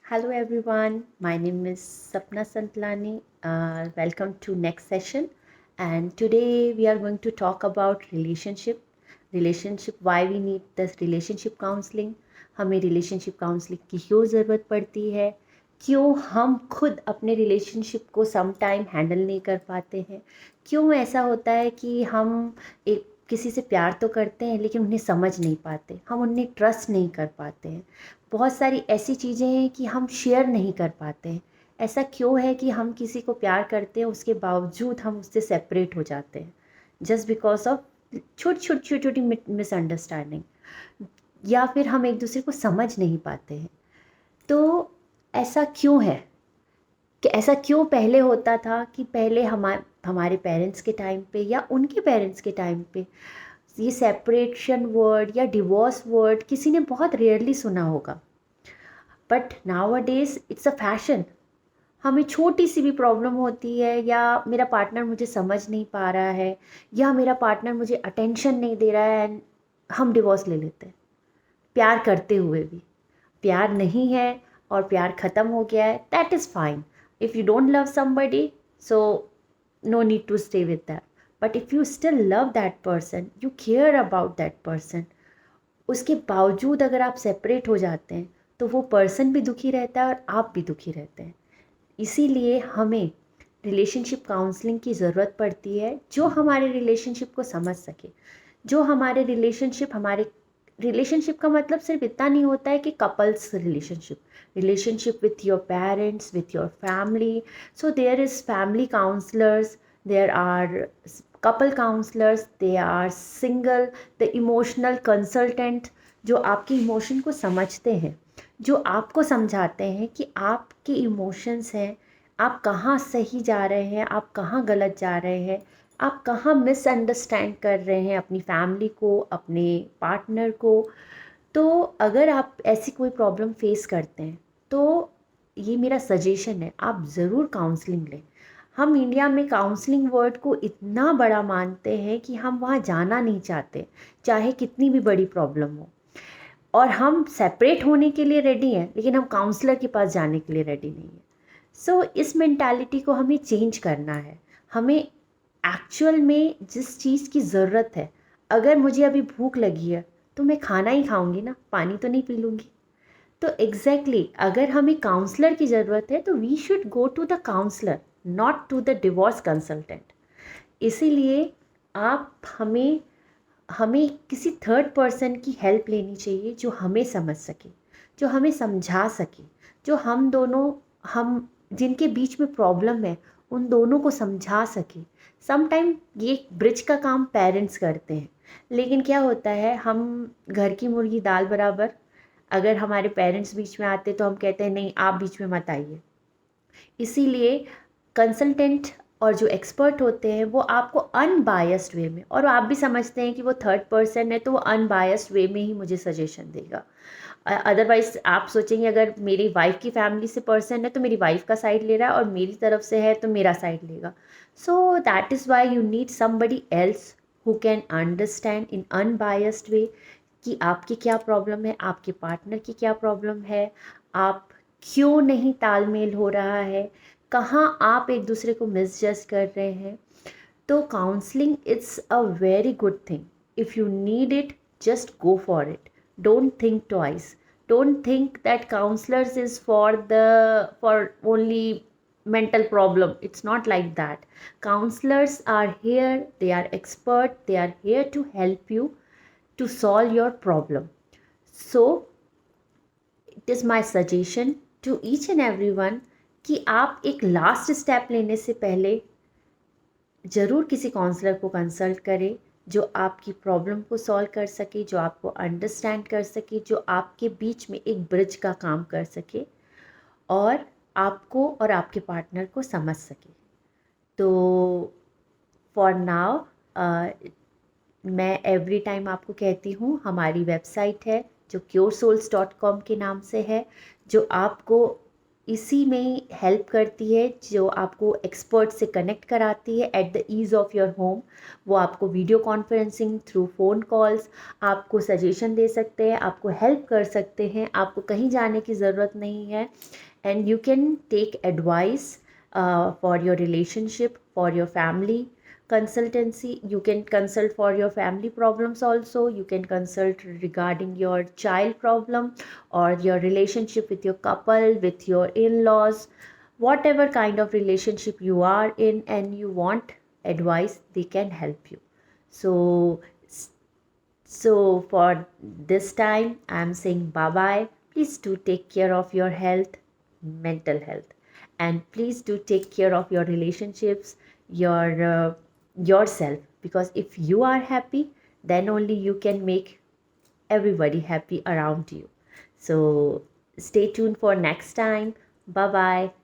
Hello everyone, my name is Sapna Santlani. Welcome to next session, and today we are going to talk about relationship, why we need this relationship counseling, हमें relationship counseling की क्यों ज़रूरत पड़ती है, क्यों हम खुद अपने relationship को sometime handle नहीं कर पाते हैं, क्यों ऐसा होता है कि हम एक किसी से प्यार तो करते हैं लेकिन उन्हें समझ नहीं पाते, हम उन्हें ट्रस्ट नहीं कर पाते हैं। बहुत सारी ऐसी चीज़ें हैं कि हम शेयर नहीं कर पाते हैं। ऐसा क्यों है कि हम किसी को प्यार करते हैं उसके बावजूद हम उससे सेपरेट हो जाते हैं, जस्ट बिकॉज ऑफ छोटी छोटी मिसअंडरस्टैंडिंग, या फिर हम एक दूसरे को समझ नहीं पाते हैं। तो ऐसा क्यों है कि ऐसा क्यों पहले होता था कि पहले हमारे पेरेंट्स के टाइम पे या उनके पेरेंट्स के टाइम पे ये सेपरेशन वर्ड या डिवोर्स वर्ड किसी ने बहुत रेयरली सुना होगा, बट नाउ-अ-डेज़ इट्स अ फैशन। हमें छोटी सी भी प्रॉब्लम होती है या मेरा पार्टनर मुझे समझ नहीं पा रहा है या मेरा पार्टनर मुझे अटेंशन नहीं दे रहा है एंड हम डिवोर्स ले लेते हैं, प्यार करते हुए भी। प्यार नहीं है और प्यार ख़त्म हो गया है, that is fine. If you don't love somebody, so no need to stay with that. But if you still love that person, you care about that person, उसके बावजूद अगर आप सेपरेट हो जाते हैं तो वो पर्सन भी दुखी रहता है और आप भी दुखी रहते हैं। इसीलिए हमें रिलेशनशिप काउंसलिंग की ज़रूरत पड़ती है, जो हमारे रिलेशनशिप को समझ सके, जो हमारे रिलेशनशिप का मतलब सिर्फ इतना नहीं होता है कि couples relationship with your parents, with your family. So there is family counsellors, there are couple counsellors, they are single, the emotional consultant, जो आपके इमोशन को समझते हैं, जो आपको समझाते हैं कि आपके इमोशंस हैं, आप कहाँ सही जा रहे हैं, आप कहाँ गलत जा रहे हैं, आप कहाँ मिसअंडरस्टैंड कर रहे हैं अपनी फैमिली को, अपने पार्टनर को। तो अगर आप ऐसी कोई प्रॉब्लम फेस करते हैं तो ये मेरा सजेशन है, आप ज़रूर काउंसलिंग लें। हम इंडिया में काउंसलिंग वर्ड को इतना बड़ा मानते हैं कि हम वहाँ जाना नहीं चाहते, चाहे कितनी भी बड़ी प्रॉब्लम हो। और हम सेपरेट होने के लिए रेडी हैं लेकिन हम काउंसलर के पास जाने के लिए रेडी नहीं हैं। सो इस मेंटालिटी को हमें चेंज करना है। हमें एक्चुअल में जिस चीज़ की ज़रूरत है, अगर मुझे अभी भूख लगी है तो मैं खाना ही खाऊंगी ना, पानी तो नहीं पी लूँगी। तो एग्जैक्टली अगर हमें काउंसलर की ज़रूरत है तो we should go to the counsellor, not to the divorce consultant. इसीलिए आप हमें हमें किसी थर्ड पर्सन की हेल्प लेनी चाहिए जो हमें समझ सके, जो हमें समझा सके, जो हम जिनके बीच में प्रॉब्लम है उन दोनों को समझा सके। समटाइम ये ब्रिज का काम पेरेंट्स करते हैं, लेकिन क्या होता है, हम घर की मुर्गी दाल बराबर। अगर हमारे पेरेंट्स बीच में आते तो हम कहते हैं नहीं, आप बीच में मत आइए। इसीलिए कंसल्टेंट और जो एक्सपर्ट होते हैं वो आपको अनबायस्ड वे में, और आप भी समझते हैं कि वो थर्ड पर्सन है तो वो अनबायस्ड वे में ही मुझे सजेशन देगा। अदरवाइज आप सोचेंगे अगर मेरी वाइफ की फैमिली से पर्सन है तो मेरी वाइफ का साइड ले रहा है और मेरी तरफ से है तो मेरा साइड लेगा। So that is why you need somebody else who can understand in unbiased way कि आपकी क्या प्रॉब्लम है, आपके पार्टनर की क्या प्रॉब्लम है, आप क्यों नहीं तालमेल हो रहा है, कहाँ आप एक दूसरे को मिसजज कर रहे हैं। तो counselling it's a very good thing. If you need it, just go for it. Don't think twice. Don't think that counsellors is for only mental problem. It's not like that. Counselors are here, they are expert, they are here to help you to solve your problem. So it is my suggestion to each and everyone कि आप एक last step लेने से पहले ज़रूर किसी counsellor को consult करें, जो आपकी प्रॉब्लम को सॉल्व कर सके, जो आपको अंडरस्टैंड कर सके, जो आपके बीच में एक ब्रिज का काम कर सके और आपको और आपके पार्टनर को समझ सके। तो फॉर नाउ मैं एवरी टाइम आपको कहती हूँ, हमारी वेबसाइट है जो curesouls.com के नाम से है, जो आपको इसी में हेल्प करती है, जो आपको एक्सपर्ट से कनेक्ट कराती है at the ease of your home. वो आपको video conferencing through phone calls आपको सजेशन दे सकते हैं, आपको हेल्प कर सकते हैं, आपको कहीं जाने की ज़रूरत नहीं है। And you can take advice for your relationship, for your family consultancy. You can consult for your family problems also. You can consult regarding your child problem or your relationship with your couple, with your in-laws, whatever kind of relationship you are in and you want advice, they can help you. So so for this time, I'm saying bye bye. Please do take care of your health, mental health, and please do take care of your relationships, yourself. Because if you are happy, then only you can make everybody happy around you. So stay tuned for next time. Bye bye.